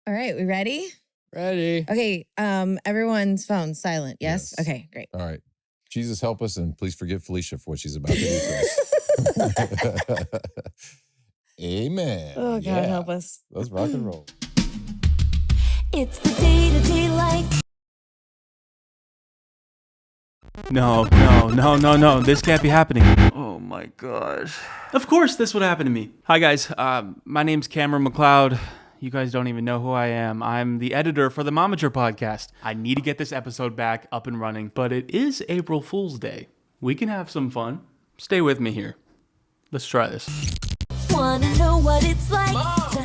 All right, we ready? Ready. Okay, everyone's phone silent. Yes? Okay, great. All right. Jesus help us, and please forgive Felicia for what she's about to do to us. Amen. Oh, God, help us. Let's rock and roll. It's the day-to-day life. No. This can't be happening. Oh my gosh. Of course this would happen to me. Hi guys, my name's Cameron McLeod. You guys don't even know who I am. I'm the editor for the MOMager Podcast. I need to get this episode back up and running, but it is April Fool's Day. We can have some fun. Stay with me here. Let's try this. Wanna know what it's like?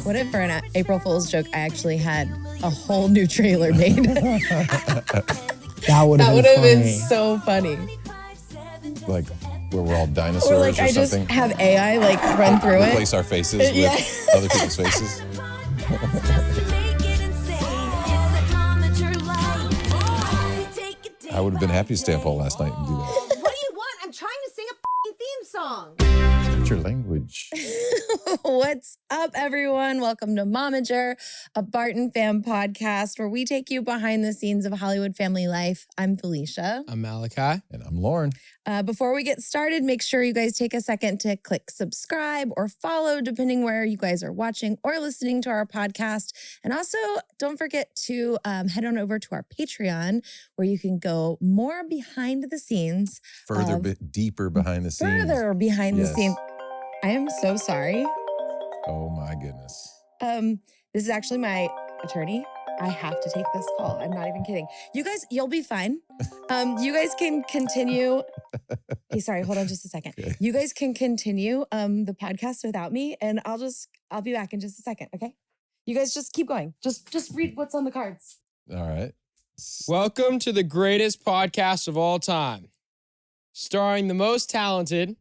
What if for an April Fool's joke, I actually had a whole new trailer made? That would have been so funny. Like where we're all dinosaurs Or like I something. just have AI like run through it. Replace our faces with other people's faces. I would have been happy to stay up all last night and do that. What do you want? I'm trying to sing a theme song. What's your language? What's up, everyone? Welcome to MOMager, a Barton Fam podcast where we take you behind the scenes of Hollywood family life. I'm Felicia. I'm Malachi. And I'm Loren. Before we get started, make sure you guys take a second to click subscribe or follow, depending where you guys are watching or listening to our podcast. And also, don't forget to head on over to our Patreon, where you can go more behind the scenes. Further, bit deeper behind the scenes. Further behind the scenes. I am so sorry. Oh my goodness. This is actually my attorney. I have to take this call. I'm not even kidding. You guys, you'll be fine. You guys can continue. Hey, sorry, hold on just a second. Okay. You guys can continue the podcast without me, and I'll be back in just a second, okay? You guys just keep going. Just read what's on the cards. All right. Welcome to the greatest podcast of all time, starring the most talented,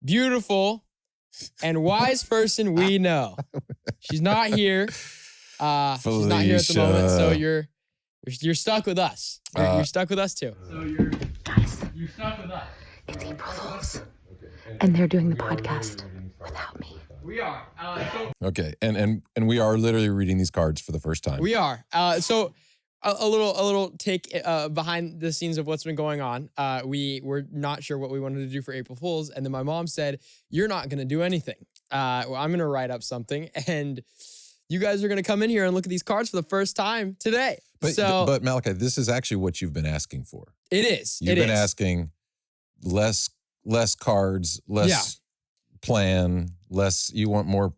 beautiful, and wise person we know. She's not here. She's not here at the moment, so you're stuck with us. You're stuck with us too. So you're stuck with us. It's April Fool's, and they're doing the podcast without me. We are. Okay, and we are literally reading these cards for the first time. We are. So a little take behind the scenes of what's been going on. We were not sure what we wanted to do for April Fool's, and then my mom said, "You're not going to do anything. Well, I'm going to write up something, and you guys are going to come in here and look at these cards for the first time today." But Malachi, this is actually what you've been asking for. It is. You've been asking less cards, less plan, less. You want more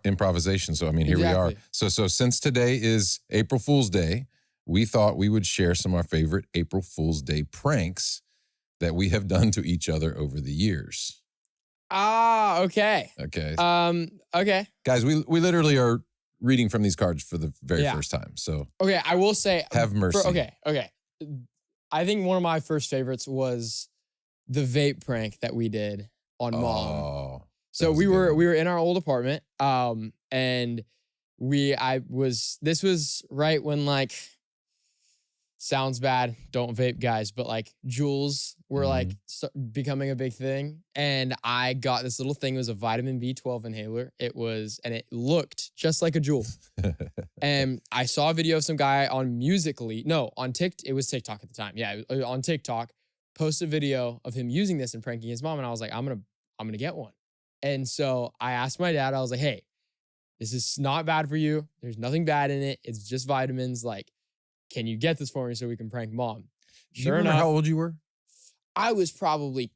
improvisation. So I mean, here we are. So since today is April Fool's Day, we thought we would share some of our favorite April Fool's Day pranks that we have done to each other over the years. Ah, okay. Okay. Okay. Guys, we literally are reading from these cards for the very first time. So okay, I will say, have mercy. Okay. I think one of my first favorites was the vape prank that we did on Mom. So we were in our old apartment, and this was right when, like, sounds bad, don't vape, guys, but like Juuls were like becoming a big thing, and I got this little thing. It was a vitamin B12 inhaler. It looked just like a Juul. And I saw a video of some guy on TikTok. It was TikTok at the time. Yeah, on TikTok, post a video of him using this and pranking his mom, and I was like, I'm gonna get one. And so I asked my dad. I was like, hey, this is not bad for you. There's nothing bad in it. It's just vitamins. Like, can you get this for me so we can prank Mom? Sure enough. How old you were? I was probably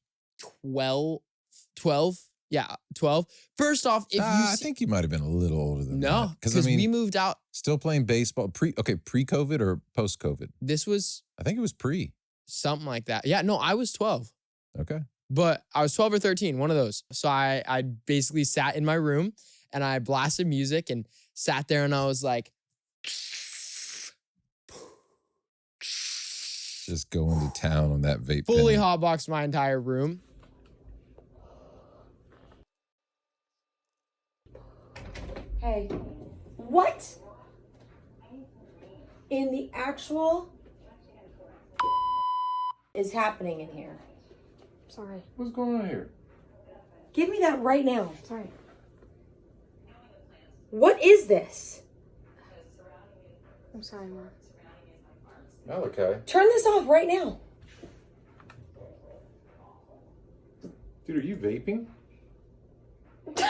12. Yeah, 12. First off, I think you might have been a little older than that. No, because we moved out. Still playing baseball. Pre-COVID or post-COVID? I think it was pre. Something like that. Yeah, no, I was 12. Okay. But I was 12 or 13, one of those. So I basically sat in my room and I blasted music and sat there, and I was like, just going to town on that vape. Fully hotboxed my entire room. Hey, what in the actual is happening in here? Sorry. What's going on here? Give me that right now. Sorry. What is this? I'm sorry, Mom. Malachi. Turn this off right now. Dude, are you vaping? Oh my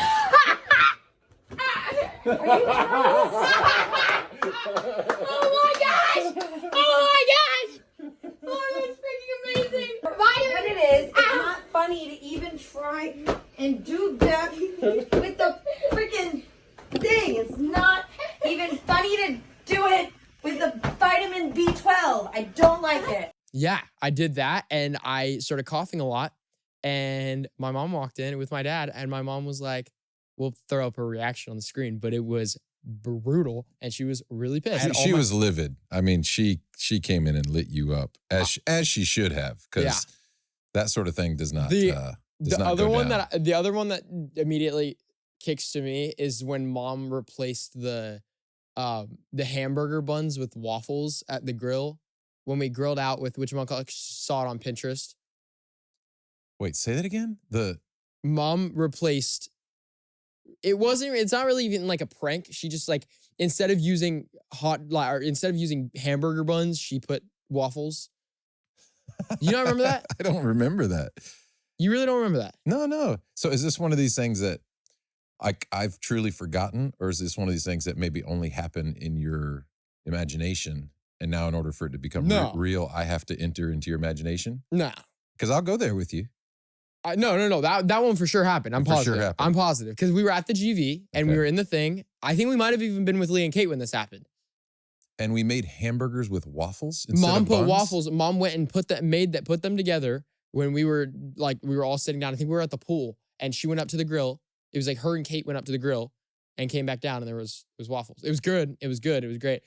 gosh! Oh my gosh! Oh, that's freaking amazing! What it is, it's not funny to even try and do that with the freaking thing. It's not even funny to do it with the vitamin B12. I don't like it. Yeah, I did that and I started coughing a lot. And my mom walked in with my dad, and my mom was like, we'll throw up her reaction on the screen, but it was brutal and she was really pissed. And she was livid. I mean, she came in and lit you up as she should have, because that sort of thing does not. The other one that immediately kicks to me is when Mom replaced the hamburger buns with waffles at the grill when we grilled out with saw it on Pinterest. Wait, say that again? Mom replaced. It's not really even like a prank. She just like, instead of using hamburger buns, she put waffles. You don't remember that? I don't remember that. You really don't remember that? No. So is this one of these things that I've truly forgotten, or is this one of these things that maybe only happen in your imagination, and now in order for it to become real, I have to enter into your imagination? No. Because I'll go there with you. No. That one for sure happened. I'm positive. Sure happened. I'm positive because we were at the GV and we were in the thing. I think we might have even been with Lee and Kate when this happened. And we made hamburgers with waffles. Mom put buns? waffles. Mom went and put them together when we were all sitting down. I think we were at the pool, and she went up to the grill. It was like her and Kate went up to the grill and came back down, and there was waffles. It was good. It was good. It was great.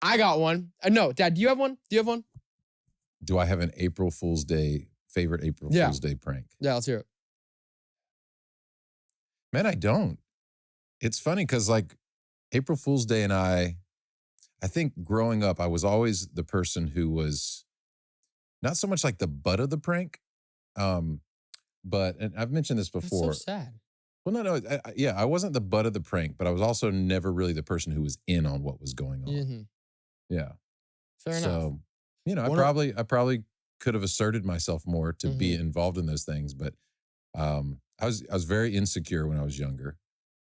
I got one. No, Dad, do you have one? Do I have an April Fool's Day? Favorite April Fool's Day prank? Yeah, let's hear it. Man, I don't. It's funny because like April Fool's Day and I think growing up, I was always the person who was not so much like the butt of the prank, but, and I've mentioned this before. That's so sad. Well, no. I wasn't the butt of the prank, but I was also never really the person who was in on what was going on. Mm-hmm. Yeah. Fair enough. So, I probably could have asserted myself more to be involved in those things, but I was very insecure when I was younger.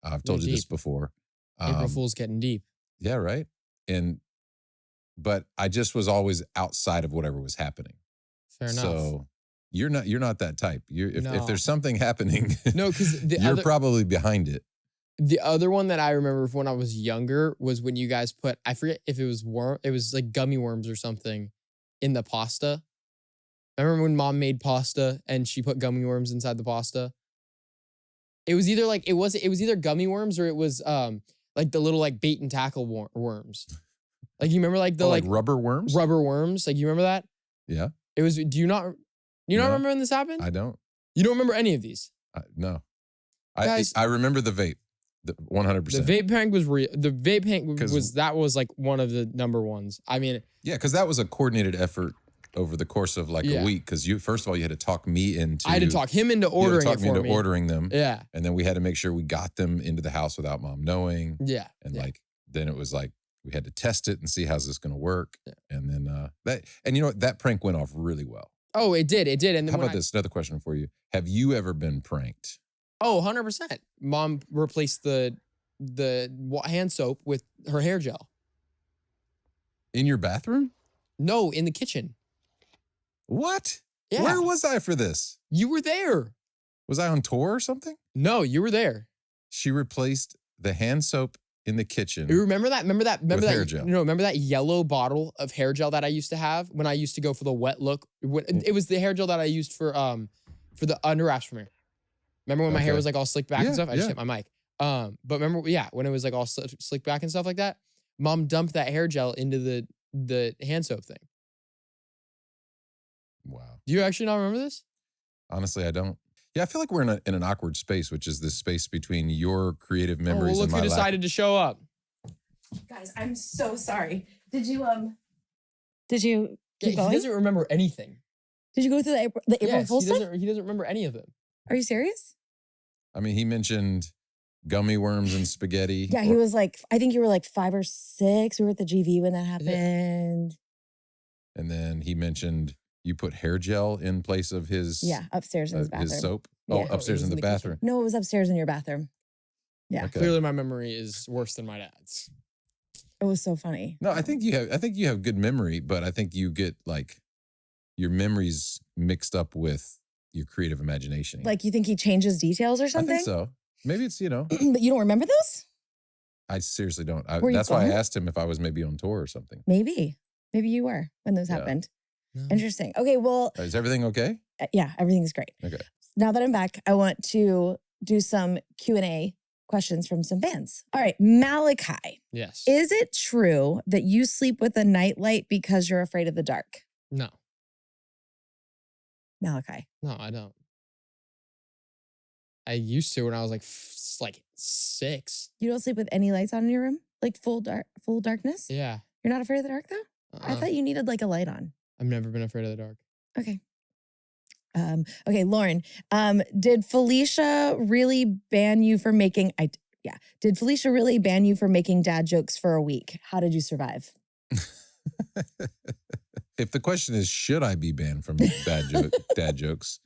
I've told you this before. April Fool's getting deep. Yeah, right. But I just was always outside of whatever was happening. Fair enough. So you're not that type. If there's something happening, no, because you're probably behind it. The other one that I remember from when I was younger was when you guys put, I forget if it was it was like gummy worms or something in the pasta. I remember when Mom made pasta and she put gummy worms inside the pasta. It was either like it was either gummy worms or it was like the little like bait and tackle worms. Like you remember like the like rubber worms? Rubber worms. Like you remember that? Yeah. It was. Do you not remember when this happened? I don't. You don't remember any of these? No. Guys, I remember the vape. 100%. The vape prank was real. The vape prank was like one of the number ones. I mean, yeah, because that was a coordinated effort over the course of like a week. Because first of all, you had to talk me into. I had to talk him into ordering it for me. Ordering them. Yeah. And then we had to make sure we got them into the house without Mom knowing. Yeah. And then it was like we had to test it and see how's this going to work. Yeah. And then that prank went off really well. Oh, it did. And then how about this? Another question for you: have you ever been pranked? Oh, 100%. Mom replaced the hand soap with her hair gel. In your bathroom? No, in the kitchen. What? Yeah. Where was I for this? You were there. Was I on tour or something? No, you were there. She replaced the hand soap in the kitchen. You remember that? Remember that hair gel. Remember that yellow bottle of hair gel that I used to have when I used to go for the wet look? It was the hair gel that I used for the under wraps for me. Remember when my hair was like all slicked back and stuff? I just hit my mic. But remember, when it was like all slicked back and stuff like that, Mom dumped that hair gel into the hand soap thing. Wow. Do you actually not remember this? Honestly, I don't. Yeah, I feel like we're in an awkward space, which is this space between your creative memories and my look who decided to show up. Guys, I'm so sorry. Did you He doesn't remember anything. Did you go through the April Fool's stuff? He doesn't remember any of them. Are you serious? I mean, he mentioned gummy worms and spaghetti. Yeah, he was like, I think you were like 5 or 6. We were at the GV when that happened. And then he mentioned you put hair gel in place of his upstairs in his bathroom. His soap. Yeah. Oh, upstairs in the bathroom. No, it was upstairs in your bathroom. Yeah. Okay. Clearly, my memory is worse than my dad's. It was so funny. No, I think you have good memory, but I think you get like your memories mixed up with your creative imagination. Like you think he changes details or something? I think so. Maybe it's, But you don't remember those? I seriously don't. Were That's you why I gone? asked him if I was maybe on tour or something. Maybe you were when those Yeah. happened. No. Interesting. Okay, well, Is everything okay? yeah, everything's great. Okay. Now that I'm back, I want to do some Q&A questions from some fans. All right, Malachi. Yes. Is it true that you sleep with a nightlight because you're afraid of the dark? No. Malachi. No, I don't. I used to when I was like 6. You don't sleep with any lights on in your room? Like full darkness? Yeah. You're not afraid of the dark though? I thought you needed like a light on. I've never been afraid of the dark. Okay. Okay, Loren. Did Felicia really ban you for making Did Felicia really ban you for making dad jokes for a week? How did you survive? If the question is, should I be banned from dad jokes?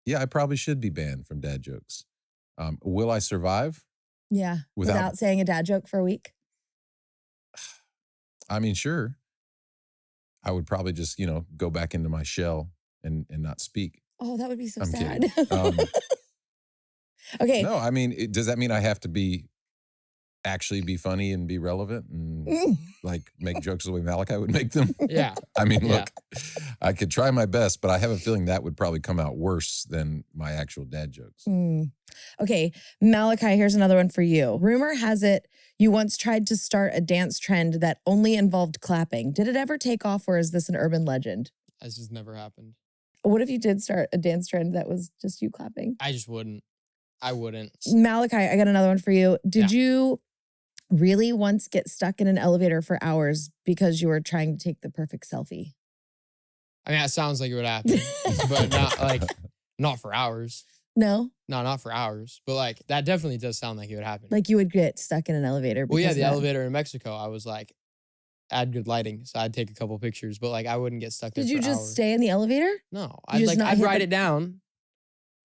Yeah, I probably should be banned from dad jokes. Will I survive? Yeah. Without saying a dad joke for a week? I mean, sure. I would probably just, go back into my shell and not speak. Oh, that would be so I'm sad. kidding. Okay. No, I mean, does that mean I have to actually be funny and be relevant and like make jokes the way Malachi would make them? Yeah. I mean, look, I could try my best, but I have a feeling that would probably come out worse than my actual dad jokes. Okay, Malachi, here's another one for you. Rumor has it you once tried to start a dance trend that only involved clapping. Did it ever take off, or is this an urban legend? This has never happened. What if you did start a dance trend that was just you clapping? I just wouldn't. I wouldn't. Malachi, I got another one for you. Did you really once get stuck in an elevator for hours because you were trying to take the perfect selfie? I mean, that sounds like it would happen, but not for hours. No? No, not for hours. But like that definitely does sound like it would happen. Like you would get stuck in an elevator. Well, yeah, because the of that. elevator in Mexico, I was like, I had good lighting, so I'd take a couple pictures, but like I wouldn't get stuck there Did for you just hours. stay in the elevator? No, just not I'd hit write the- it down,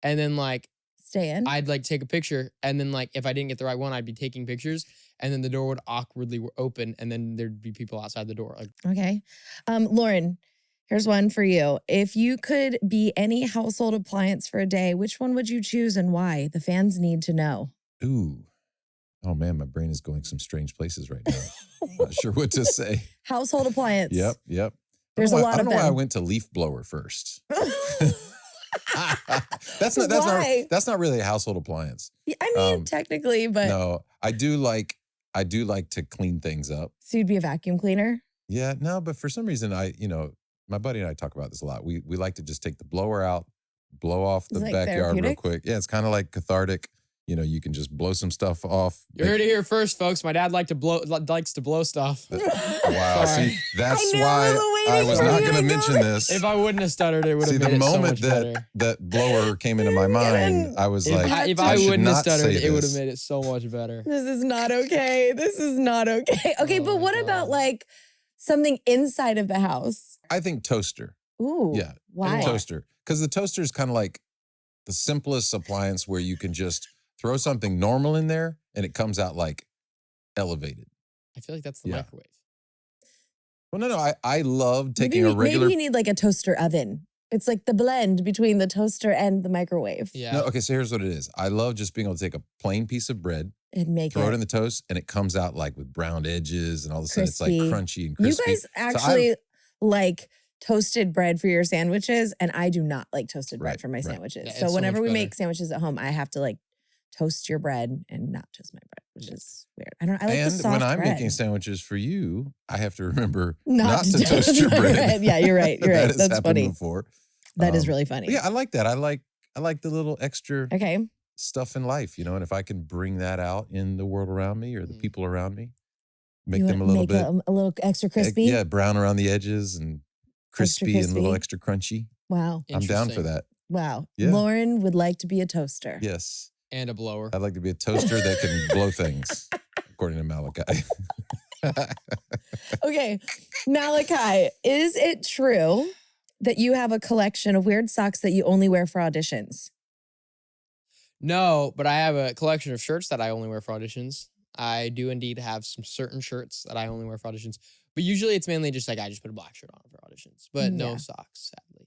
and then like Stay in? I'd like take a picture, and then like if I didn't get the right one, I'd be taking pictures, and then the door would awkwardly open, and then there'd be people outside the door. Like, Okay. Loren, here's one for you. If you could be any household appliance for a day, which one would you choose and why? The fans need to know. Ooh. Oh man, my brain is going some strange places right now. Not sure what to say. Household appliance. Yep. There's a lot I don't of know why I them. went to leaf blower first. Why? That's not really a household appliance. I mean, technically, but No, I do like to clean things up. so you'd be a vacuum cleaner? Yeah, no, but for some reason my buddy and I talk about this a lot. We like to just take the blower out, blow off the Is it, like, backyard real therapeutic? quick. Yeah, it's kind of like cathartic. You can just blow some stuff off. you heard it here first, folks. My dad likes to blow stuff. Wow, Sorry. see, that's I know, why I was I waiting was for not you going to to mention go. this. If I wouldn't have stuttered, it would See, have the made it so moment much better. that blower came into my mind, I was like, If I should wouldn't have not say stuttered, it would have this. made it so much better. This is not okay. This is not okay. Okay, Oh but my what God. about like something inside of the house? I think toaster. Ooh. Yeah. Why? Toaster. Because the toaster is kind of like the simplest appliance where you can just throw something normal in there and it comes out like elevated. I feel like that's the Yeah. microwave. Well, no. I love taking maybe, a regular. Maybe you need like a toaster oven. It's like the blend between the toaster and the microwave. Yeah. No, okay, so here's what it is. I love just being able to take a plain piece of bread, And make throw it it. in the toast, and it comes out like with browned edges, and all of a sudden it's like Crispy. crunchy and You crispy. guys actually like toasted bread for your sandwiches, and I do not like toasted bread Right, for my right. sandwiches. Yeah, so it's so whenever much we better. make sandwiches at home, I have to like toast your bread and not toast my bread, which is weird. I like the And soft when I'm bread. making sandwiches for you, I have to remember Not not to to toast your my bread. bread. Yeah, you're right. You're That right. has That's happened funny. before. That is Um, really funny. But yeah, I like that. I like the little extra Okay. stuff in life, and if I can bring that out in the world around me or the people around me, make You them a wanna little make bit a little extra crispy. yeah, brown around the edges and crispy and a little crispy. extra crunchy. Wow. I'm down for Interesting. that. Wow. Yeah. Loren would like to be a toaster. Yes. And a blower. I'd like to be a toaster that can blow things, according to Malachi. Okay, Malachi, is it true that you have a collection of weird socks that you only wear for auditions? No, but I have a collection of shirts that I only wear for auditions. I do indeed have some certain shirts that I only wear for auditions. But usually it's mainly just like I just put a black shirt on for auditions. But no socks, sadly.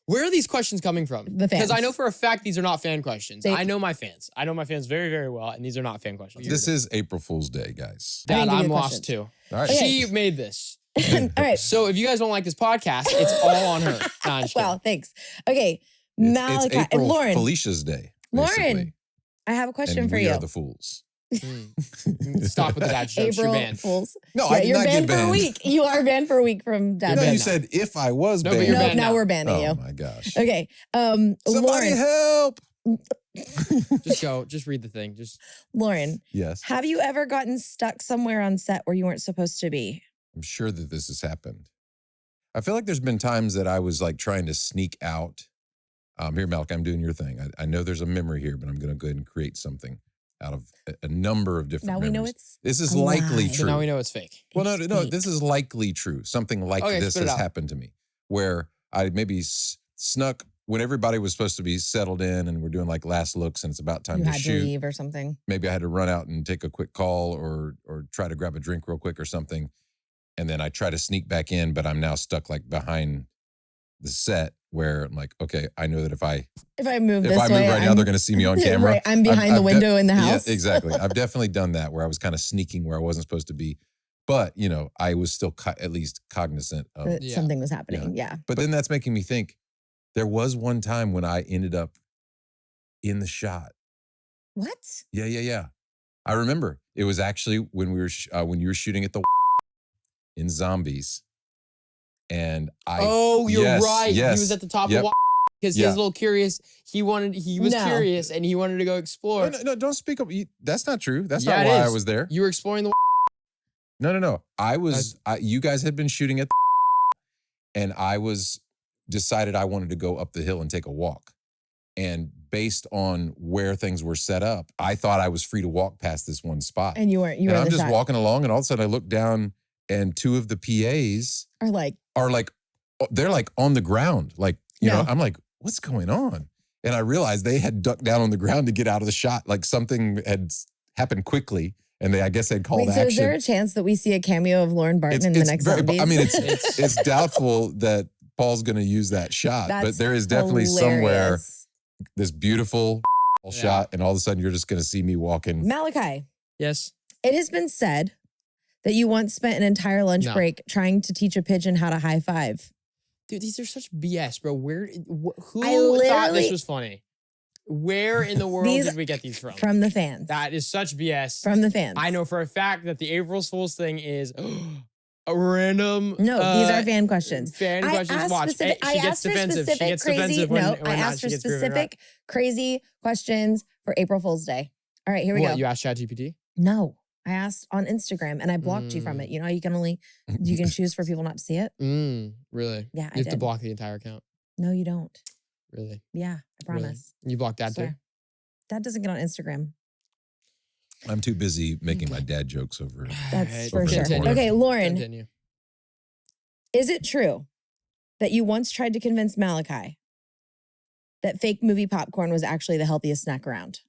Where are these questions coming from? The fans. Because I know for a fact these are not fan questions. I know my fans. I know my fans very, very well, and these are not fan questions. This is April Fool's Day, guys. Dad, I'm lost questions. too. All right. She made this. All right. So if you guys don't like this podcast, it's all on her. No, I'm just Well, thanks. Okay, It's Malachi April and Loren. Felicia's Day. Lauren, basically. I have a question And for we you. are the fools. kidding. Stop with the dad jokes. You're April banned. Fools. No, Yeah, I did you're not banned get for a banned. week. You are banned for a week from Dad. No, banned you now. said if I was No, but banned. you're Nope, banned now now. we're banning Oh you. my gosh. Okay. Somebody Lauren, help. Just go. Just read the thing. Just Lauren, Yes. have you ever gotten stuck somewhere on set where you weren't supposed to be? I'm sure that this has happened. I feel like there's been times that I was like trying to sneak out. Here, Malachi, I'm doing your thing. I know there's a memory here, but I'm going to go ahead and create something out of a number of different Now we know memories. it's This is a likely lie. true. now we know it's fake. Well, It's no, fake. this is likely true. Something like Okay, this spit it has out. happened to me where I maybe snuck when everybody was supposed to be settled in and we're doing like last looks and it's about time you to had to shoot. leave or something. Maybe I had to run out and take a quick call or try to grab a drink real quick or something. And then I try to sneak back in, but I'm now stuck like behind the set where I'm like, okay, I know that if I move this move way, right now, they're going to see me on camera. Right, I'm behind the window in the house. Yeah, exactly. I've definitely done that where I was kind of sneaking where I wasn't supposed to be. But, you know, I was still at least cognizant of That Yeah. something was happening. Yeah. But then that's making me think there was one time when I ended up in the shot. What? Yeah. I remember it was actually when we were when you were shooting at the in Zombies, and Oh, you're yes, right. yes, He was at the top yep. of because he Yeah. was a little curious. He was No. curious and he wanted to go explore. no, don't speak up. That's not true. That's Yeah, not it why I is. was there. You were exploring the No. You guys had been shooting at and I decided I wanted to go up the hill and take a walk. And based on where things were set up, I thought I was free to walk past this one spot. And you weren't. You And were in I'm the just shot. walking along, and all of a sudden I look down, and two of the PAs Or like, are like, they're like on the ground. Like, you know, No. I'm like, what's going on? And I realized they had ducked down on the ground to get out of the shot. Like something had happened quickly, and I guess they'd called wait, so action. is there a chance that we see a cameo of Loren Barton in the next Zombies? I mean, it's doubtful that Paul's going to use that shot, but That's there is definitely somewhere hilarious. this beautiful shot, and all of a sudden you're just going to see me walking. Malachi, Yes. it has been said that you once spent an entire lunch No. break trying to teach a pigeon how to high five. Dude, these are such BS, bro. Who I thought literally- this was funny? Where in the world These- did we get these from? From the fans. That is such BS. From the fans. I know for a fact that the April Fool's thing is a random. No, these are fan questions. Fan I questions. asked Watch. specific- She I gets asked for defensive. She specific gets crazy. defensive No, when I not, asked she for gets proven right. specific crazy questions for April Fool's Day. All right, here we What, go. you asked ChatGPT? No, I asked on Instagram and I blocked you from it. You know, you can choose for people not to see it. Really? Yeah, You I have to did. block the entire account. No, you don't. Really? Yeah, I Really? promise. You blocked that too? Swear. That doesn't get on Instagram. I'm too busy making my dad jokes over. That's Alright, for sure. continue. Okay, Loren, Continue. is it true that you once tried to convince Malachi that fake movie popcorn was actually the healthiest snack around?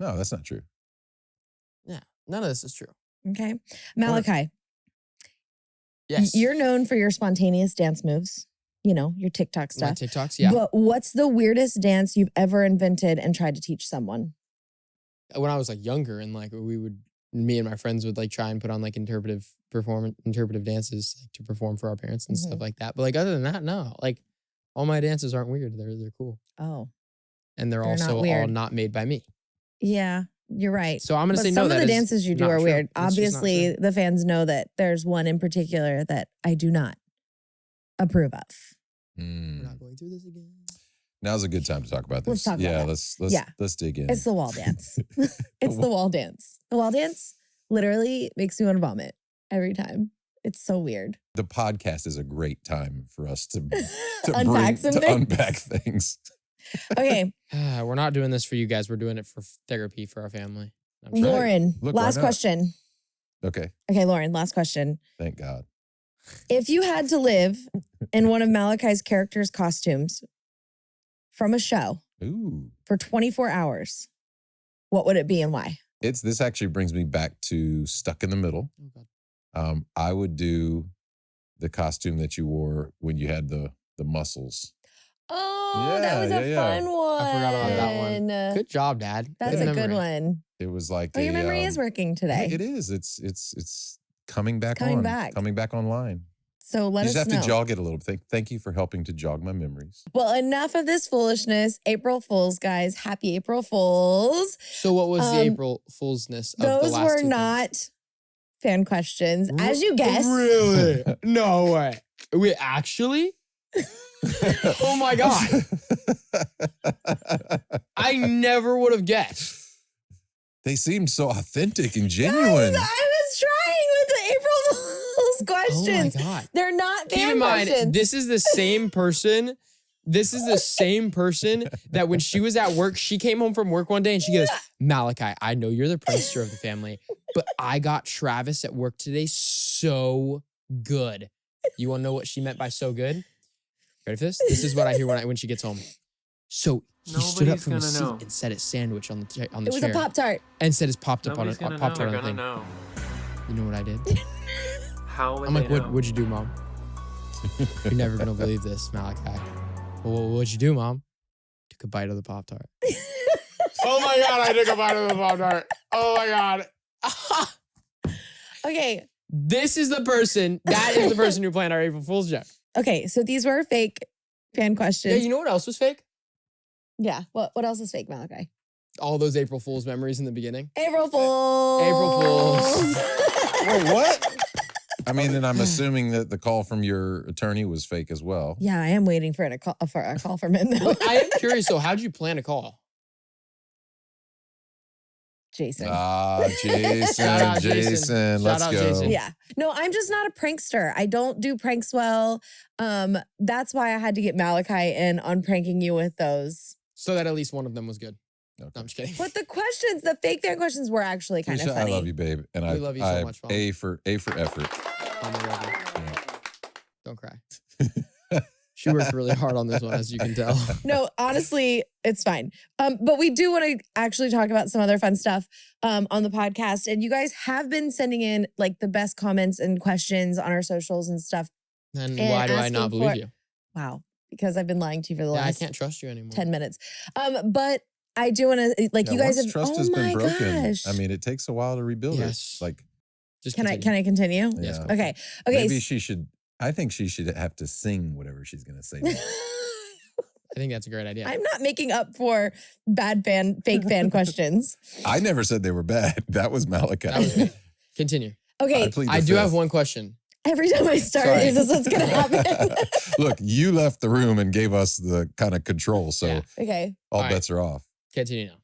No, that's not true. Yeah. None of this is true. Okay. Malachi, Yes. you're known for your spontaneous dance moves, you know, your TikTok My stuff. TikToks? Yeah. But what's the weirdest dance you've ever invented and tried to teach someone? When I was like younger and like me and my friends would like try and put on like interpretive dances like, to perform for our parents and stuff like that. But like other than that, no. Like all my dances aren't weird. They're cool. Oh, And they're They're not also all weird. not made by me. yeah, you're right. So I'm gonna But say some no. of that the is dances you do not are true. weird. That's just not Obviously, true. the fans know that there's one in particular that I do not approve of. We're Mm. not going through this again. Now's a good time to talk about this. Let's talk about yeah, that. let's dig in. It's the wall dance. It's the wall dance. The wall dance literally makes me want to vomit every time. It's so weird. The podcast is a great time for us to Unpack some things. unpack things. Okay, We're not doing this for you guys. We're doing it for therapy for our family. I'm sure. Loren, Look, why last not? question. Okay. Okay, Loren, last question. Thank God. If you had to live in one of Malachi's character's costumes from a show Ooh. for 24 hours, what would it be and why? This actually brings me back to Stuck in the Middle. Oh, God. I would do the costume that you wore when you had the muscles. Oh, that Yeah, was yeah, a yeah. fun one. I forgot about that one. Good job, Dad. That's Good a good memory. one. It was like Oh, your memory is working today. It is. It's coming back coming on. back. Coming back online. So let You us just have know. to jog it a little. Thank you for helping to jog my memories. Well, enough of this foolishness. April Fools, guys. Happy April Fools. So what was the April Foolsness of the Those last were two things? not fan questions, as you guessed. Really? No way. Wait, actually? Oh my God. I never would have guessed. They seemed so authentic and Guys, genuine. I was trying with the April Fools questions. Oh my God. They're not Keep fan in mind, questions. this is the same person. This is the same person that when she was at work, she came home from work one day and she goes, Malachi, I know you're the prankster of the family, but I got Travis at work today so good. You want to know what she meant by so good? Ready for this? This is what I hear when she gets home. So he stood up from his seat and set his sandwich on the chair. It was a Pop-Tart. And said it's popped up on a Pop-Tart on the They're thing. gonna know. You know what I did? How would I'm they like, know? what'd you do, Mom? You're never gonna believe this, Malachi. Well, what'd you do, Mom? Took a bite of the Pop-Tart. Oh my God, I took a bite of the Pop-Tart. Oh my God. Okay. This is the person, that is the person who planned our April Fool's joke. Okay. So these were fake fan questions. Yeah, you know what else was fake? Yeah. What else is fake, Malachi? All those April Fool's memories in the beginning. April Fools. April Fools. Wait, what? I mean, then I'm assuming that the call from your attorney was fake as well. Yeah, I am waiting for a call from him though. I am curious, though, how'd you plan a call? Jason. Jason, Shout out Jason. Jason. Shout Let's out go. Jason. Yeah. No, I'm just not a prankster. I don't do pranks well. That's why I had to get Malachi in on pranking you with those. So that at least one of them was good. Okay. No, I'm just kidding. But the questions, the fake fan questions were actually kind of Felicia, funny. I love you, babe. And We I love you so I much, Mom. A for effort. Mom, I love you. Yeah. Don't cry. She worked really hard on this one, as you can tell. No, honestly, it's fine. But we do want to actually talk about some other fun stuff on the podcast. And you guys have been sending in like the best comments and questions on our socials and stuff. Then And why do I not asking believe for- you? Wow. Because I've been lying to you for the Yeah, I last can't trust you anymore. 10 minutes. But I do want to, like, you guys once have, trust oh has been my broken. gosh. I mean, it takes a while to rebuild Yes. it. Like, Just Can I continue? Yes, yeah. go. Okay. Maybe she should. I think she should have to sing whatever she's gonna say. next. I think that's a great idea. I'm not making up for fake fan questions. I never said they were bad. That was Malachi. That was good. Continue. Okay. plead the I do have fifth. one question. Every time I start, Sorry. is this what's going to happen? Look, you left the room and gave us the kind of control, so Yeah. Okay. all All right. bets are off. Continue now.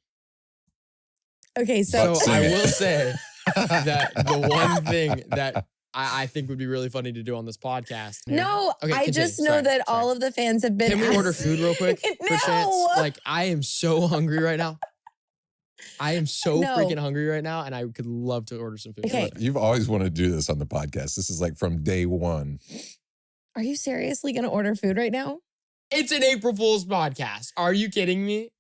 Okay. So But sing I it. will say that the one thing that I think would be really funny to do on this podcast. no, Okay, I continue. just know Sorry, that sorry. all of the fans have been. Can we order food real quick? No. Perchance? Like, I am so hungry right now. I am so No. freaking hungry right now, and I could love to order some food. Okay. You've always wanted to do this on the podcast. This is like from day one. Are you seriously going to order food right now? It's an April Fool's podcast. Are you kidding me?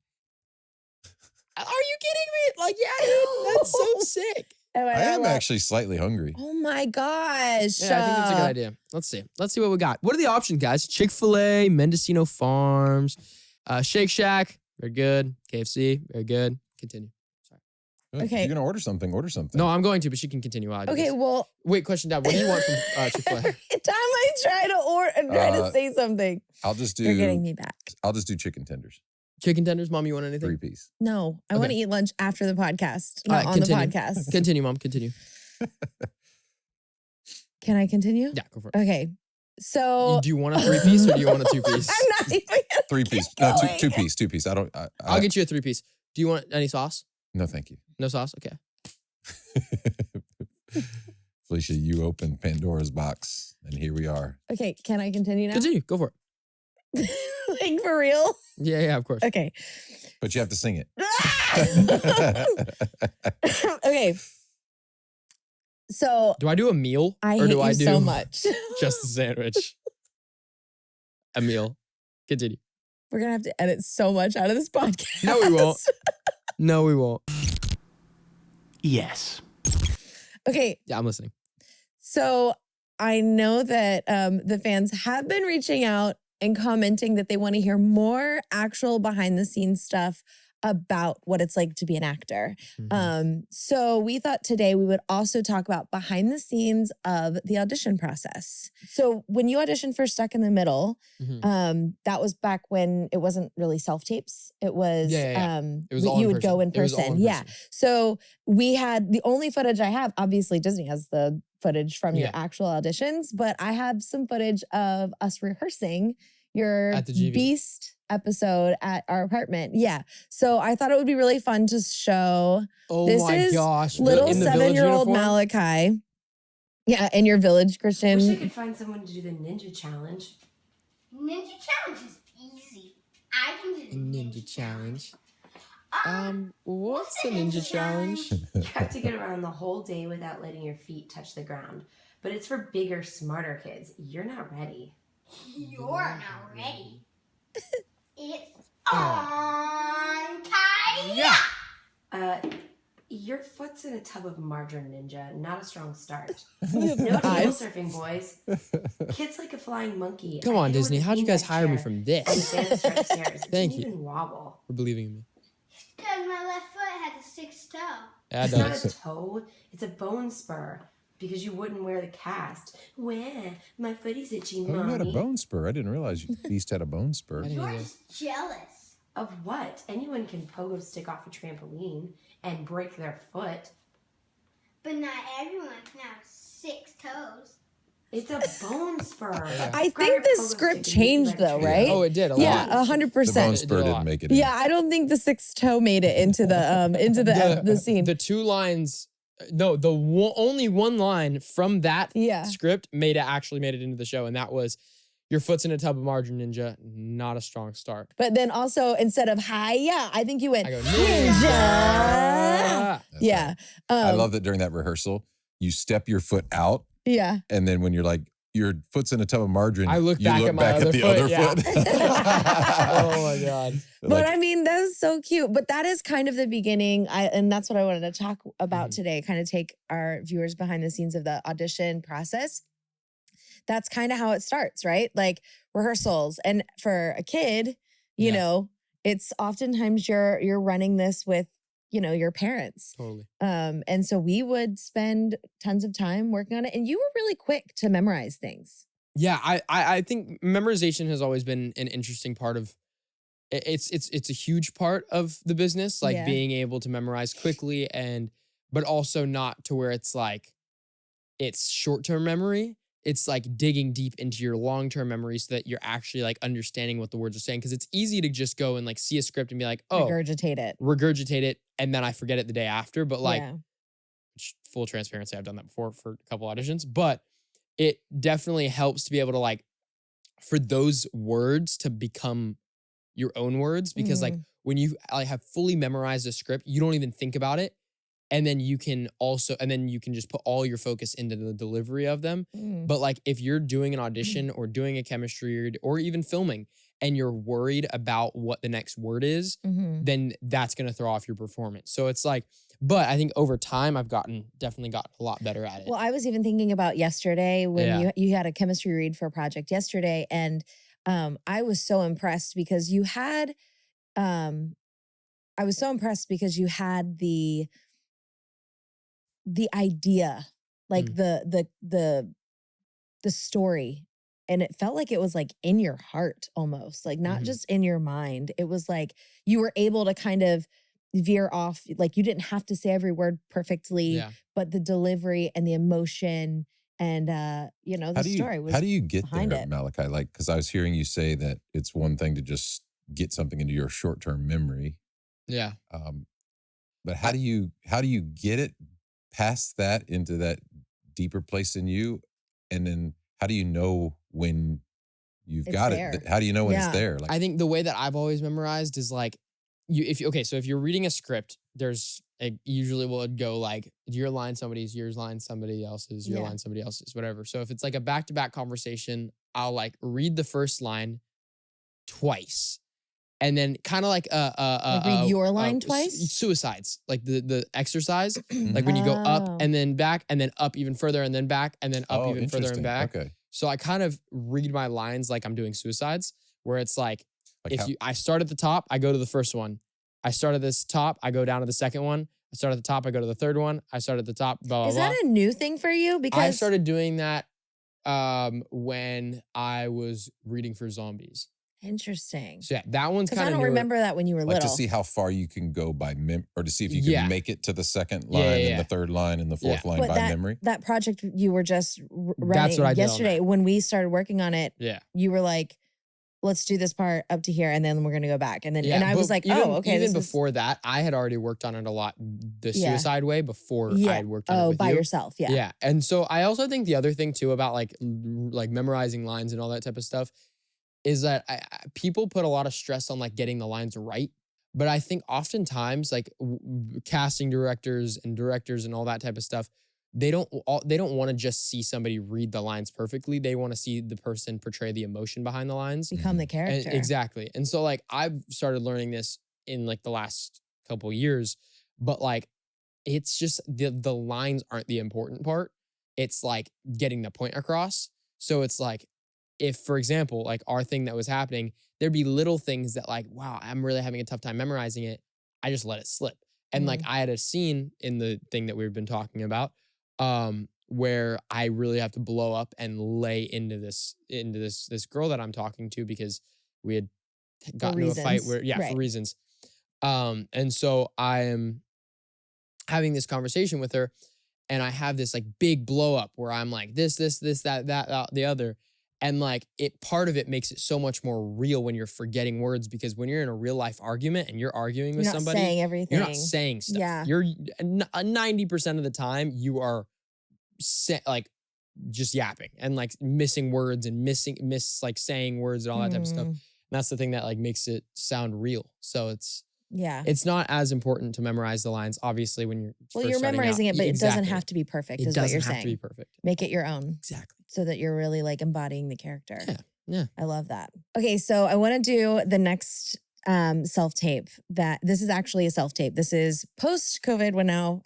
Are you kidding me? Like, yeah, dude, that's so sick. Oh, I am actually slightly hungry. Oh my gosh. Yeah, I think that's a good idea. Let's see. Let's see what we got. What are the options, guys? Chick-fil-A, Mendocino Farms, Shake Shack, very good. KFC, very good. Continue. Sorry. If Okay. you're gonna order something. No, I'm going to, but she can continue while I do Okay, this. well, Wait, question, Dad. What do you want from Chick-fil-A? every time I try to order and try to say something, I'll just you're getting do. me back. I'll just do chicken tenders, Chicken tenders? Mom, you want anything? 3-piece. No, I want to Okay. eat lunch after the podcast, All not right, on the continue. podcast. Continue, Mom. Continue. Can I continue? Yeah, go for it. Okay. So Do you want a 3-piece or do you want a 2-piece? I'm not even gonna 3-piece. keep No, going. 2-piece. 2-piece. I don't. I'll get you a 3-piece. Do you want any sauce? No, thank you. No sauce? Okay. Felicia, you opened Pandora's box, and here we are. Okay, can I continue now? Continue. Go for it. sing for real? Yeah, of course. Okay. But you have to sing it. Okay. So Do I do a meal? I or hate do you I do so much. just a sandwich? A meal. Continue. We're going to have to edit so much out of this podcast. No, we won't. No, we won't. Yes. Okay. Yeah, I'm listening. So I know that the fans have been reaching out and commenting that they want to hear more actual behind the scenes stuff about what it's like to be an actor. So we thought today we would also talk about behind the scenes of the audition process. So when you auditioned for Stuck in the Middle, that was back when it wasn't really self-tapes. It was, It was all you in would go in It was all person. in Yeah. person. So we had, the only footage I have, obviously Disney has the footage from your actual auditions, but I have some footage of us rehearsing your At the GV. Beast episode at our apartment. Yeah. So I thought it would be really fun to show. Oh This my is gosh. little In the village 7-year-old uniform? Malachi. Yeah, in your village, I wish I Christian. could find someone to do the ninja challenge. Ninja challenge is easy. I can do the Ninja challenge. Um, What's the ninja challenge? You have to get around the whole day without letting your feet touch the ground. But it's for bigger, smarter kids. You're not ready. You're not ready. It's on time. Yeah. Your foot's in a tub of margarine, ninja. Not a strong start. No No table eyes. surfing, boys. Kids like a flying monkey. Come I on, hit it Disney. with a How'd you guys beanbag hire me chair from and this? danced right upstairs. It Thank didn't you. even wobble. For believing in me. Because my left foot has a 6th toe. Yeah, it It's not a does. toe. It's a bone spur. Because you wouldn't wear the cast. Where? My footy's itchy, Oh, you had a Mommy. bone spur. I didn't realize Beast had a bone spur. didn't You're either. just jealous. Of what? Anyone can pogo stick off a trampoline and break their foot. But not everyone can have 6 toes. It's a bone spur. I Grab think your the pogo script stick and hit changed the though, tree. right? Oh, it did. A lot. Yeah, The bone 100%. spur It did a didn't lot. make it in. Yeah, I don't think the 6th toe made it into the scene. The two lines. No, only one line from that Yeah. script actually made it into the show, and that was, "Your foot's in a tub of margarine, ninja. Not a strong start." But then also instead of hi-ya, I think you went I go, ninja. "Ninja." That's Yeah. right. I love that during that rehearsal, you step your foot out, Yeah. and then when you're like, your foot's in a tub of margarine, I look you back look at my back other at the foot, other yeah. foot. Oh my god. But I mean, that's so cute. But that is kind of the beginning. And that's what I wanted to talk about today, kind of take our viewers behind the scenes of the audition process. That's kind of how it starts, right? Like rehearsals. And for a kid, you Yeah. know, it's oftentimes you're running this with, you know, your parents. Totally. And so we would spend tons of time working on it. And you were really quick to memorize things. Yeah, I think memorization has always been an interesting part of it's a huge part of the business, like Yeah. being able to memorize quickly but also not to where it's like it's short-term memory. It's like digging deep into your long-term memory so that you're actually like understanding what the words are saying. Because it's easy to just go and like see a script and be like, oh, regurgitate it, and then I forget it the day after. But like, Yeah. full transparency, I've done that before for a couple auditions. But it definitely helps to be able to like, for those words to become your own words. Because like when you like have fully memorized a script, you don't even think about it. And then you can just put all your focus into the delivery of them. But like if you're doing an audition or doing a chemistry or even filming and you're worried about what the next word is, then that's going to throw off your performance. So it's like, but I think over time I've definitely gotten a lot better at it. Well, I was even thinking about yesterday when you had a chemistry read for a project yesterday. And I was so impressed because you had the idea, like the story, and it felt like it was like in your heart almost, like not just in your mind. It was like you were able to kind of veer off, like you didn't have to say every word perfectly, but the delivery and the emotion and the story was how do you get behind there, it. Malachi? Like, because I was hearing you say that it's one thing to just get something into your short-term memory. Yeah. But how do you get it past that into that deeper place in you? And then how do you know when you've It's got there. it. How do you know when it's Yeah. there? Like, I think the way that I've always memorized is like, so if you're reading a script, there's usually would go like your line somebody's, yours line somebody else's, your Yeah. line somebody else's, whatever. So if it's like a back-to-back conversation, I'll like read the first line twice. And then kind of like read your line twice? Suicides, like the exercise, like when you go up and then back and then up even further and then back and then up even further and interesting. back. Okay. So I kind of read my lines like I'm doing suicides, where it's like I start at the top, I go to the first one. I start at this top, I go down to the second one. I start at the top, I go to the third one. I start at the top, blah, blah, Is that a new thing for you? Because I started doing that when I was reading for zombies. Interesting. So yeah, that one's Because kind I of don't remember that when you were Like little. to see how far you can go by or to see if you can Yeah. make it to the second line Yeah, and the third line and the fourth line But by memory. that project you were just running That's what I did on yesterday, that. when we started working on it, Yeah. you were like, let's do this part up to here and then we're going to go back. And then Yeah, and I but was like, even, oh, okay. Even this is- before that, I had already worked on it a lot the Yeah. suicide way before I had worked on it Oh, with by you. yourself. Yeah. Yeah. And so I also think the other thing too about like memorizing lines and all that type of stuff is that people put a lot of stress on like getting the lines right. But I think oftentimes like casting directors and all that type of stuff, they don't want to just see somebody read the lines perfectly. They want to see the person portray the emotion behind the lines. Become the character. Exactly. And so like I've started learning this in like the last couple years, but like it's just the lines aren't the important part. It's like getting the point across. So it's like if, for example, like our thing that was happening, there'd be little things that like, wow, I'm really having a tough time memorizing it. I just let it slip. And like I had a scene in the thing that we've been talking about where I really have to blow up and lay into this girl that I'm talking to because we had gotten into a fight where, for reasons. And so I am having this conversation with her and I have this like big blow up where I'm like this, that, the other. And like part of it makes it so much more real when you're forgetting words, because when you're in a real life argument and you're arguing with somebody, saying everything. you're not saying stuff. Yeah. You're 90% of the time you are like just yapping and like missing words and like saying words and all that type of stuff. And that's the thing that like makes it sound real. So it's not as important to memorize the lines, obviously, when you're you're memorizing it, but it doesn't have to be perfect, is what you're saying. It doesn't have to be perfect. Make it your own. Exactly. So that you're really like embodying the character. Yeah. I love that. Okay, so I want to do the next self-tape. This is actually a self-tape. This is post-COVID, when now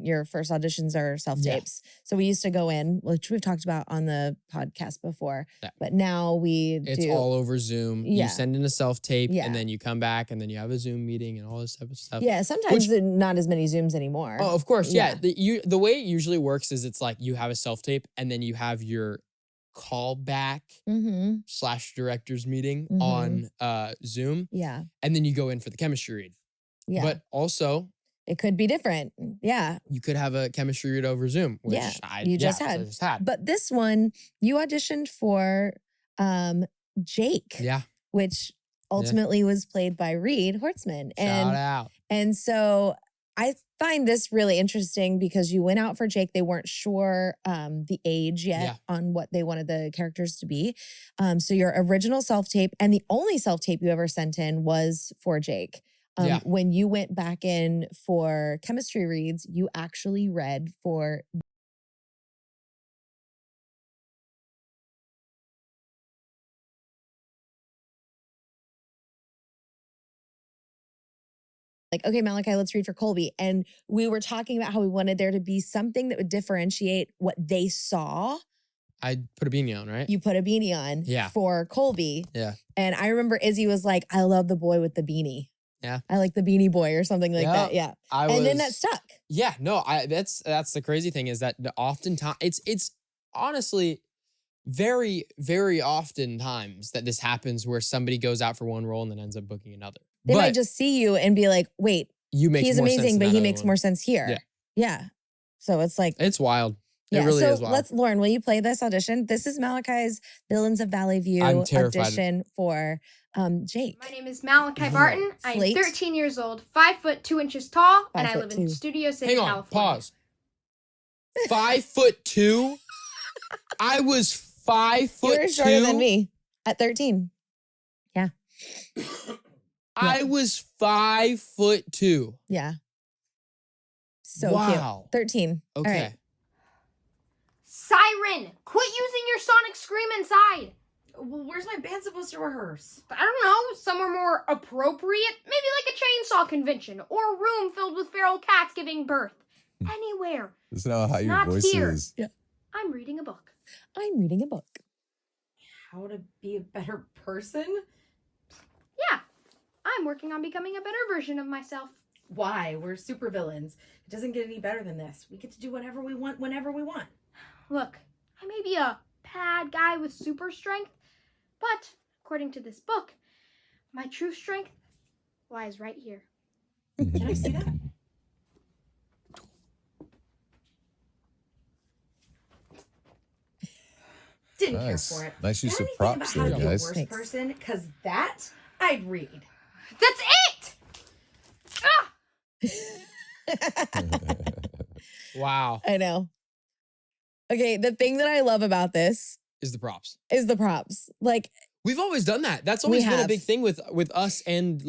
your first auditions are self-tapes. So we used to go in, which we've talked about on the podcast before, but now it's all over Zoom. Yeah. You send in a self-tape and then you come back and then you have a Zoom meeting and all this type of stuff. Yeah, sometimes not as many Zooms anymore. Oh, of course. Yeah. The way it usually works is it's like you have a self-tape and then you have your callback / director's meeting on Zoom. Yeah. And then you go in for the chemistry read. Yeah. But also, it could be different. Yeah. you could have a chemistry read over Zoom, which you just had. But this one, you auditioned for Jake. Yeah. Which ultimately was played by Reed Hortzman. Shout out. And so I find this really interesting because you went out for Jake. They weren't sure the age yet on what they wanted the characters to be. So your original self-tape and the only self-tape you ever sent in was for Jake. When you went back in for chemistry reads, you actually read for like, okay, Malachi, let's read for Colby. And we were talking about how we wanted there to be something that would differentiate what they saw. I put a beanie on, right? You put a beanie on for Colby. Yeah. And I remember Izzy was like, I love the boy with the beanie. Yeah. I like the beanie boy or something like that. Yeah. Then that stuck. Yeah. No, that's the crazy thing is that oftentimes it's honestly very, very oftentimes that this happens where somebody goes out for one role and then ends up booking another. They might just see you and be like, wait, he's amazing, but he makes more sense here. Yeah. So it's like. It's wild. It really is wild. Lauren, will you play this audition? This is Malachi's Villains of Valley View audition for Jake. My name is Malachi Barton. I'm 13 years old, 5'2" tall, and I live in Studio City, California. Pause. 5'2"? I was 5'2". You're shorter than me. At 13. Yeah. I was 5'2". Yeah. So wow. cute. 13. Okay. All right. Siren, quit using your sonic scream inside. Well, where's my band supposed to rehearse? I don't know, somewhere more appropriate. Maybe like a chainsaw convention or a room filled with feral cats giving birth. Anywhere. That's not how your Not voice here. is. Yeah. I'm reading a book. I'm reading a book. How to be a better person? Yeah, I'm working on becoming a better version of myself. Why? We're supervillains. It doesn't get any better than this. We get to do whatever we want whenever we want. Look, I may be a bad guy with super strength, but according to this book, my true strength lies right here. Can I see that? Didn't care for it. Nice use Got of anything props about there, how to be a guys. worse person? Because that I'd read. That's it! Ah! Wow. I know. Okay, the thing that I love about this Is the props. is the props. Like, We've always done that. That's always been a have. big thing with us and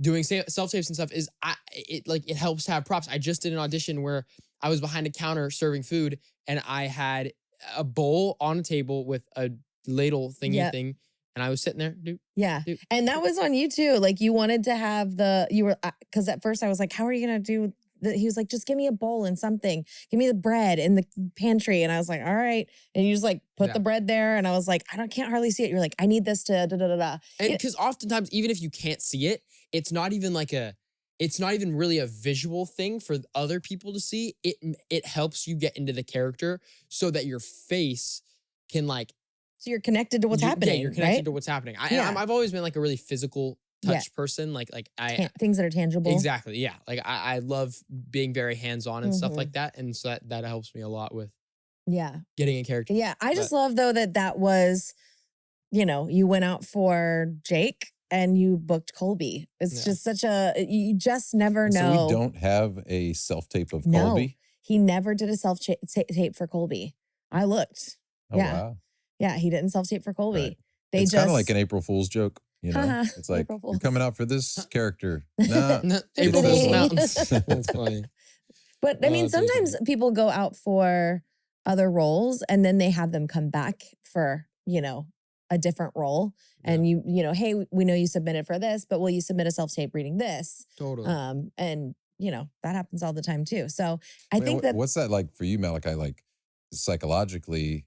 doing self-tapes and stuff is it helps to have props. I just did an audition where I was behind a counter serving food and I had a bowl on a table with a ladle thingy thing and I was sitting there. yeah. Dude. And that was on you too. Like, you wanted to have because at first I was like, how are you going to do he was like, just give me a bowl and something. Give me the bread in the pantry. And I was like, all right. And you just like put the bread there. And I was like, can't hardly see it. You're like, I need this to da-da-da-da. And because oftentimes, even if you can't see it, it's not even really a visual thing for other people to see. It helps you get into the character so that your face can so you're connected to what's happening. Yeah, you're connected right? to what's happening. I've always been like a really physical touch person. Things that are tangible. Exactly. Yeah. Like I love being very hands-on and stuff like that. And so that helps me a lot with getting in character. Yeah. I just love though that was, you went out for Jake and you booked Colby. It's just you just never know. So we don't have a self-tape of No, Colby? he never did a self-tape for Colby. I looked. Oh, yeah. wow. Yeah, he didn't self-tape for Colby. Right. They It's just kind of like an April Fool's joke. It's like, April you're Fools. coming out for this character. Nah, April it's this Fool's one. Mountains. That's funny. But I mean, that's really sometimes people go out for other roles and then they have them come back for, a different role. And hey, we know you submitted for this, but will you submit a self-tape reading this? Totally. And that happens all the time too. So I think that What's that like for you, Malachi? Like psychologically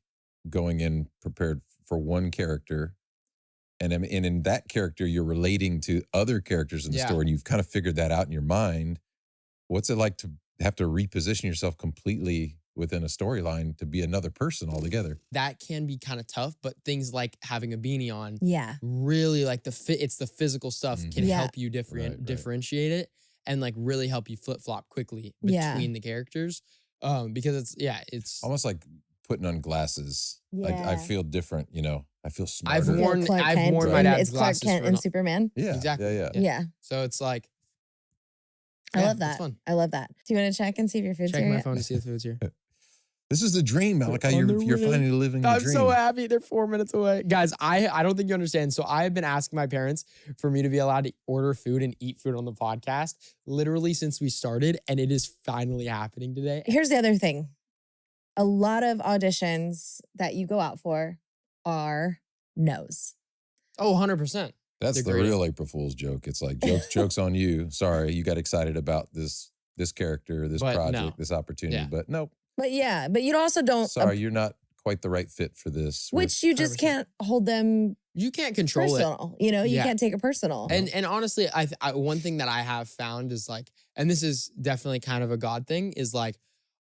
going in prepared for one character, and in that character you're relating to other characters in the story, and you've kind of figured that out in your mind. What's it like to have to reposition yourself completely within a storyline to be another person altogether? That can be kind of tough, but things like having a beanie on, really like it's the physical stuff can help you differentiate it and like really help you flip-flop quickly between the characters. Because it's almost like putting on glasses. Like I feel different, I feel smarter. I've worn Clark my dad's it's Clark glasses Kent and Superman. Yeah, exactly. Yeah. So it's like, I love that. It's fun. I love that. Do you want to check and see if your food's Check here my yet? phone to see if food's here. This is the dream, Malachi. You're finally living the I'm dream. so happy. They're 4 minutes away. Guys, I don't think you understand. So I have been asking my parents for me to be allowed to order food and eat food on the podcast literally since we started, and it is finally happening today. Here's the other thing. A lot of auditions that you go out for are no's. Oh, 100%. That's the real April Fool's joke. It's like jokes on you. Sorry, you got excited about this character, this project, this opportunity, but nope. But you also don't. Sorry, you're not quite the right fit for this. Which you just 100%. can't hold them. You can't control personal. You can't take it personal. And honestly, I one thing that I have found is like, and this is definitely kind of a God thing, is like,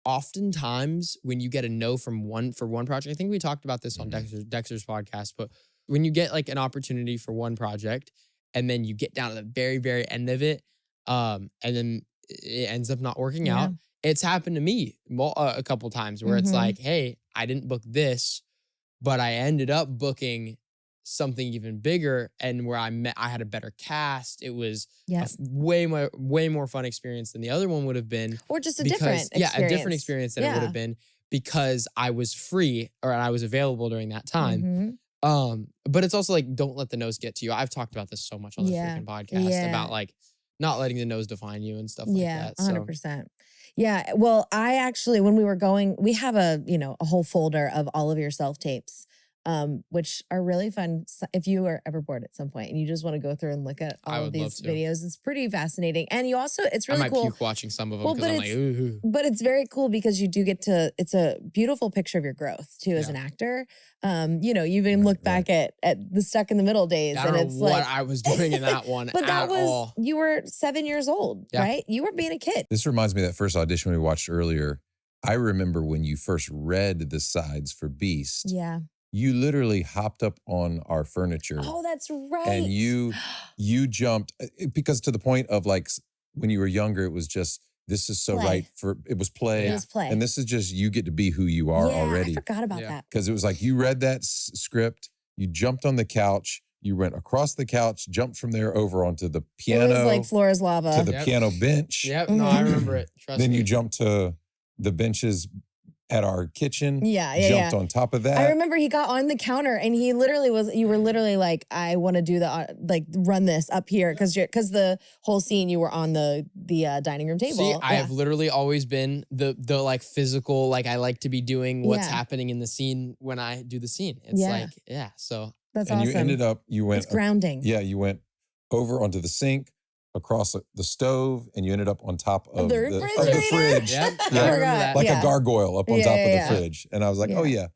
oftentimes when you get a no for one project, I think we talked about this on Dexter's podcast, but when you get like an opportunity for one project and then you get down to the very, very end of it, and then it ends up not working out. It's happened to me a couple times where it's like, hey, I didn't book this, but I ended up booking something even bigger, and where I had a better cast. It was a way more fun experience than the other one would have been, or just a different experience. a different experience than it would have been because I was free or I was available during that time. But it's also like, don't let the nose get to you. I've talked about this so much on the freaking podcast about like not letting the nose define you and stuff like that. So. 100%. Yeah. Well, I actually, when we were going, we have a whole folder of all of your self-tapes, which are really fun. If you are ever bored at some point and you just want to go through and look at all of these videos, it's pretty fascinating. And you also, it's really cool. I might puke watching some of them because I'm like, ooh. But it's very cool because you do get to, it's a beautiful picture of your growth too as an actor. You even look back at the Stuck in the Middle days. I don't and it's know what like, I was doing in that one but that was, all. You were 7 years old, right? You were being a kid. This reminds me of that first audition we watched earlier. I remember when you first read the sides for Beast. Yeah. You literally hopped up on our furniture. Oh, that's right. And you jumped, because to the point of like when you were younger, it was just, this is so right for, it was play. It was play. And this is just, you get to be who you are already. I forgot about that. Because it was like, you read that script, you jumped on the couch, you went across the couch, jumped from there over onto the piano. It was like floor is lava. To the piano bench. Yep, no, I remember it. Trust Then me. you jumped to the benches at our kitchen. Jumped on top of that. I remember he got on the counter and he literally you were literally like, I want to do run this up here because the whole scene you were on the dining room table. See, I have literally always been the like physical, like I like to be doing what's happening in the scene when I do the scene. It's like, so. That's and awesome. You ended up, you went. It's grounding. Yeah, you went over onto the sink, across the stove, and you ended up on top of the fridge. Yep. Yeah, I remember that. like a gargoyle up on top of the fridge. And I was like, oh yeah.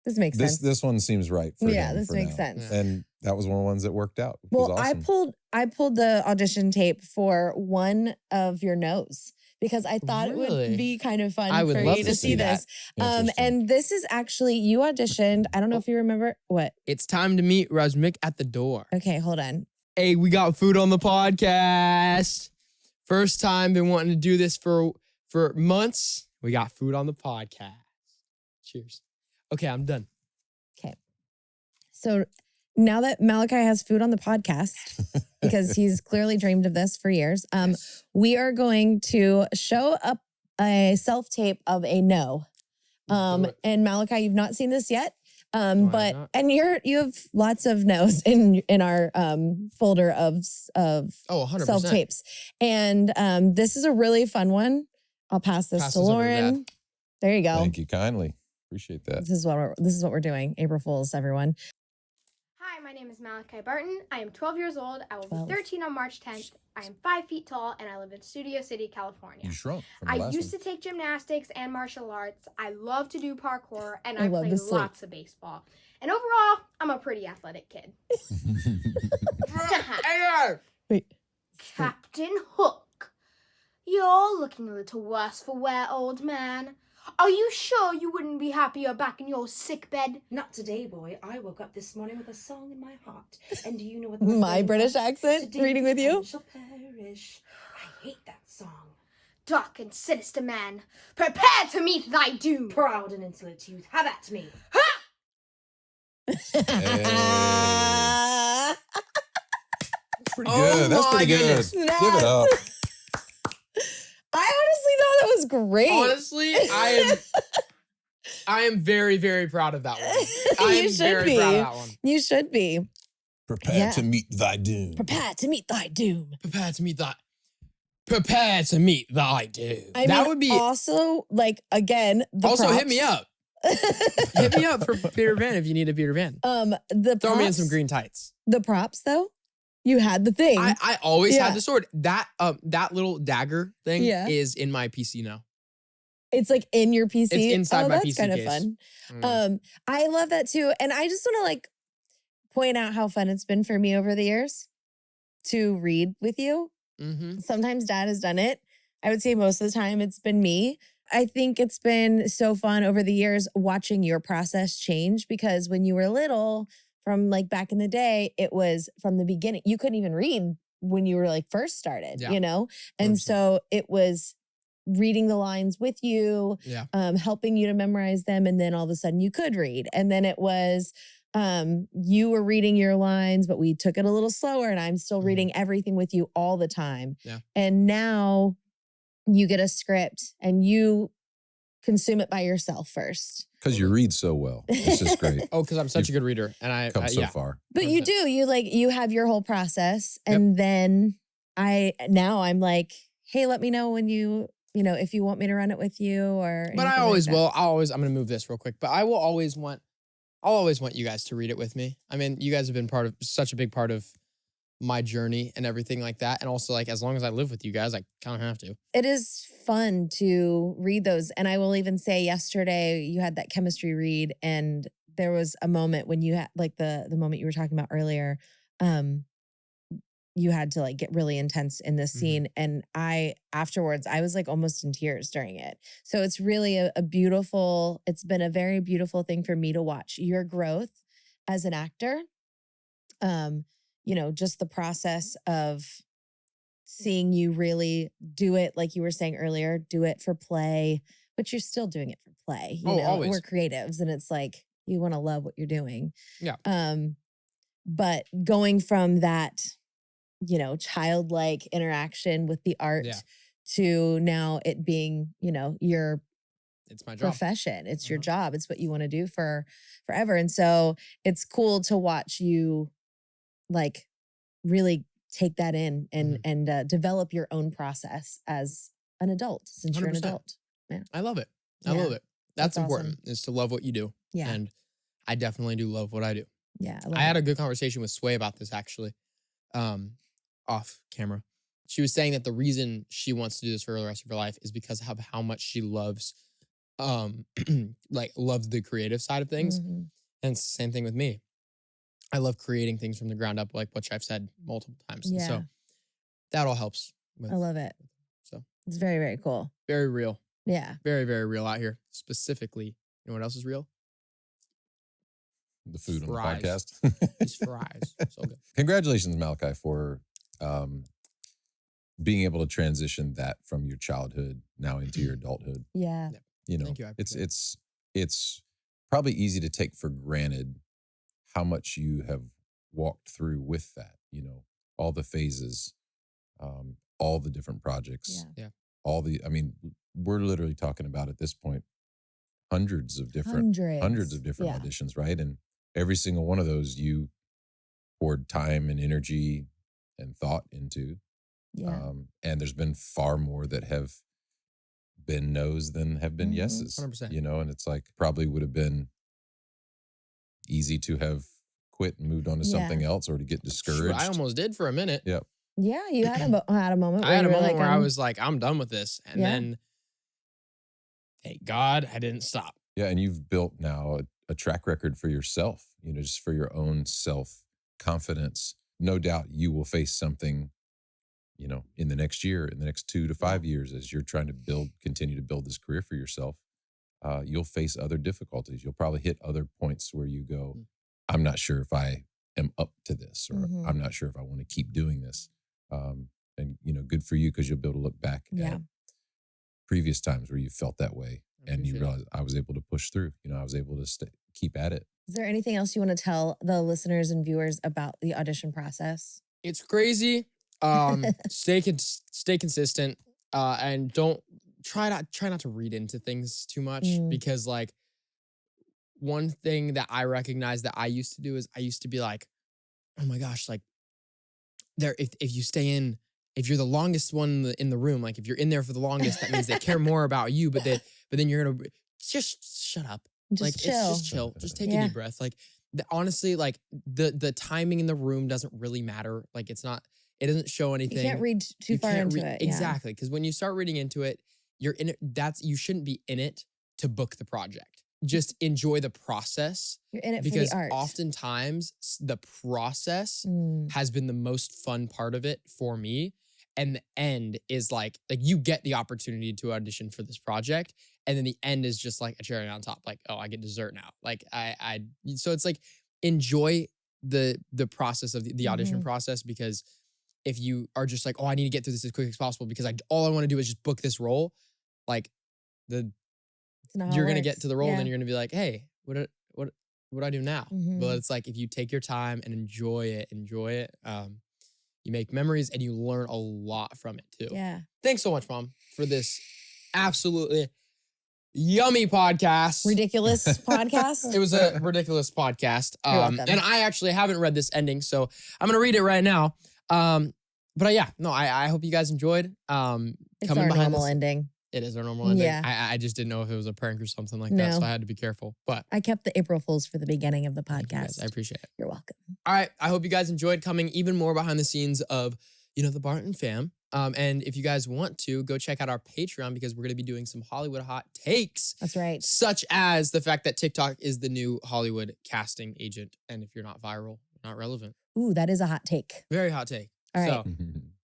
This makes sense. This one seems right for him this for makes now. sense. And that was one of the ones that worked out. Well, awesome. I pulled the audition tape for one of your no's because I thought it would be kind of fun for love you to see this. that. And this is actually, you auditioned. I don't know if you remember what. It's time to meet Razmik at the door. Okay, hold on. Hey, we got food on the podcast. First time been wanting to do this for months. We got food on the podcast. Cheers. Okay, I'm done. Okay. So now that Malachi has food on the podcast, because he's clearly dreamed of this for years, we are going to show up a self-tape of a no. And Malachi, you've not seen this yet. You have lots of no's in our folder of 100%. self-tapes. And this is a really fun one. I'll pass this to Loren. There you go. Thank you kindly. Appreciate that. This is what we're doing. April Fools, everyone. Hi, my name is Malachi Barton. I am 12 years old. I will be 13 on March 10th. I am 5 feet tall, and I live in Studio City, California. You shrunk from I the last used one. to take gymnastics and martial arts. I love to do parkour, and I play this lots of baseball. And overall, I'm a pretty athletic kid. Wait. Captain Hook, you're looking a little worse for wear, old man. Are you sure you wouldn't be happier back in your sick bed? Not today, boy. I woke up this morning with a song in my heart. And do you know what My British accent Today reading with you? I shall perish. I hate that song. Dark and sinister man, prepare to meet thy doom. Proud and insolent youth, have at me. Pretty good. That's pretty good. Give it up. I honestly thought that was great. Honestly, I am very, very proud of that one. I am very proud of that one. You should be. Prepare to meet thy doom. Prepare to meet thy doom. Prepare to meet thy doom. That would be also like again. Also, hit me up. Hit me up for Peter Pan if you need a Peter Pan. Throw me in some green tights. The props though, you had the thing. I always had the sword. That little dagger thing is in my PC now. It's like in your PC. It's inside my PC That's kind of case. fun. I love that too, and I just want to like point out how fun it's been for me over the years to read with you. Mm-hmm. Sometimes Dad has done it. I would say most of the time it's been me. I think it's been so fun over the years watching your process change because when you were little, from like back in the day, it was from the beginning. You couldn't even read when you were like first started, you know? And 100%. so it was reading the lines with you, helping you to memorize them. And then all of a sudden you could read. And then it was you were reading your lines, but we took it a little slower and I'm still reading everything with you all the time. Yeah. And now you get a script and you consume it by yourself first. Because you read so well. This is great. Oh, because I'm such a good reader, and I Come so yeah. far. But you do, you have your whole process. And then I'm like, hey, let me know when if you want me to run it with you or But I anything always like that. will. I'm gonna move this real quick. But I'll always want you guys to read it with me. I mean, you guys have been such a big part of my journey and everything like that. And also, like, as long as I live with you guys, I kind of have to. It is fun to read those. And I will even say yesterday you had that chemistry read, and there was a moment when you had like the moment you were talking about earlier, you had to like get really intense in this scene. And afterwards, I was like almost in tears during it. So it's really it's been a very beautiful thing for me to watch your growth as an actor. Just the process of seeing you really do it, like you were saying earlier, do it for play, but you're still doing it for play. Always. We're creatives, and it's like you want to love what you're doing. Yeah. But going from that, childlike interaction with the art to now it being, It's my job. profession. It's your job. It's what you want to do for forever. And so it's cool to watch you like really take that in and develop your own process as an adult, since you're an 100%. adult. Yeah. I love it. Yeah. I love it. That's That's important, is to love what you do. Yeah. And I definitely do love what I do. Yeah. I had a good conversation with Sway about this actually, off camera. She was saying that the reason she wants to do this for the rest of her life is because of how much she loves, loves the creative side of things. Mhm. And it's the same thing with me. I love creating things from the ground up, like which I've said multiple times. And Yeah. so that all helps. I love it. So It's very, very cool. very real. Yeah. Very, very real out here. Specifically, you know what else is real? The food Fries. on the podcast. These fries. So good. Congratulations, Malachi, for being able to transition that from your childhood now into your adulthood. Yeah. Thank you, I appreciate It's probably easy to take for granted how much you have walked through with that. All the phases, all the different projects. Yeah. We're literally talking about at this point hundreds of different Yeah. auditions, right? And every single one of those you poured time and energy and thought into. Yeah. And there's been far more that have been no's than have been Mhm. yeses. 100%. And it's like probably would have been easy to have quit and moved on to something else or to get discouraged. I almost did for a minute. Yeah. Yeah. You had a moment. I had a you were moment like, where I was like, I'm done with this. And Yeah. then, thank God, I didn't stop. Yeah. And you've built now a track record for yourself, just for your own self-confidence. No doubt you will face something, in the next year, in the next 2 to 5 years, as you're trying to continue to build this career for yourself. You'll face other difficulties. You'll probably hit other points where you go, I'm not sure if I am up to this, or Mhm. I'm not sure if I want to keep doing this. And good for you, because you'll be able to look back Yeah. at previous times where you felt that way and you appreciate it. realize I was able to push through. I was able to keep at it. Is there anything else you want to tell the listeners and viewers about the audition process? It's crazy. Stay consistent, and don't try not to read into things too much, because like one thing that I recognize that I used to do is I used to be like, oh my gosh, like if you stay in, if you're the longest one in the room, like if you're in there for the longest, that means they care more about you. But then you're gonna just shut up. Just chill. It's just chill. Just take a Yeah. deep breath. Like honestly, like the timing in the room doesn't really matter. Like it doesn't show anything. You can't read too You far can't into read- it. Yeah. Exactly. Because when you start reading into it, you're in it. You shouldn't be in it to book the project. Just enjoy the process. You're in it Because for the art. oftentimes the process Mm. has been the most fun part of it for me. And the end is like you get the opportunity to audition for this project. And then the end is just like a cherry on top. Like, oh, I get dessert now. Like so it's like enjoy the process of the audition process, because if you are just like, oh, I need to get through this as quick as possible because all I want to do is just book this role, like It's not how you're it gonna works. get to the role and Yeah. then you're gonna be like, hey, what do I do now? Mhm. But it's like if you take your time and enjoy it, you make memories and you learn a lot from it too. Yeah. Thanks so much, Mom, for this absolutely yummy podcast. Ridiculous podcast. It was a ridiculous podcast. You're welcome. And I actually haven't read this ending, so I'm going to read it right now. I hope you guys enjoyed. It's coming our behind normal this- ending. It is our normal ending. Yeah. I just didn't know if it was a prank or something like No. that, so I had to be careful. But I kept the April Fools for the beginning of the thank you podcast. guys, I appreciate it. You're welcome. All right. I hope you guys enjoyed coming even more behind the scenes of, the Barton Fam. And if you guys want to, go check out our Patreon because we're going to be doing some Hollywood hot takes. That's right. Such as the fact that TikTok is the new Hollywood casting agent. And if you're not viral, you're not relevant. Ooh, that is a hot take. Very hot take. All right. So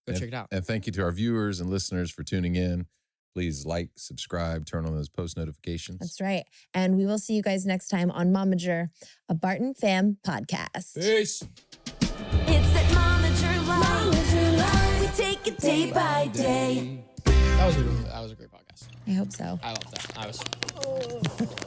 go check it out. And thank you to our viewers and listeners for tuning in. Please like, subscribe, turn on those post notifications. That's right. And we will see you guys next time on MOMager, a Barton Fam podcast. Peace. It's that MOMager life. We take it day by day. That was a great podcast. I hope so. I love that.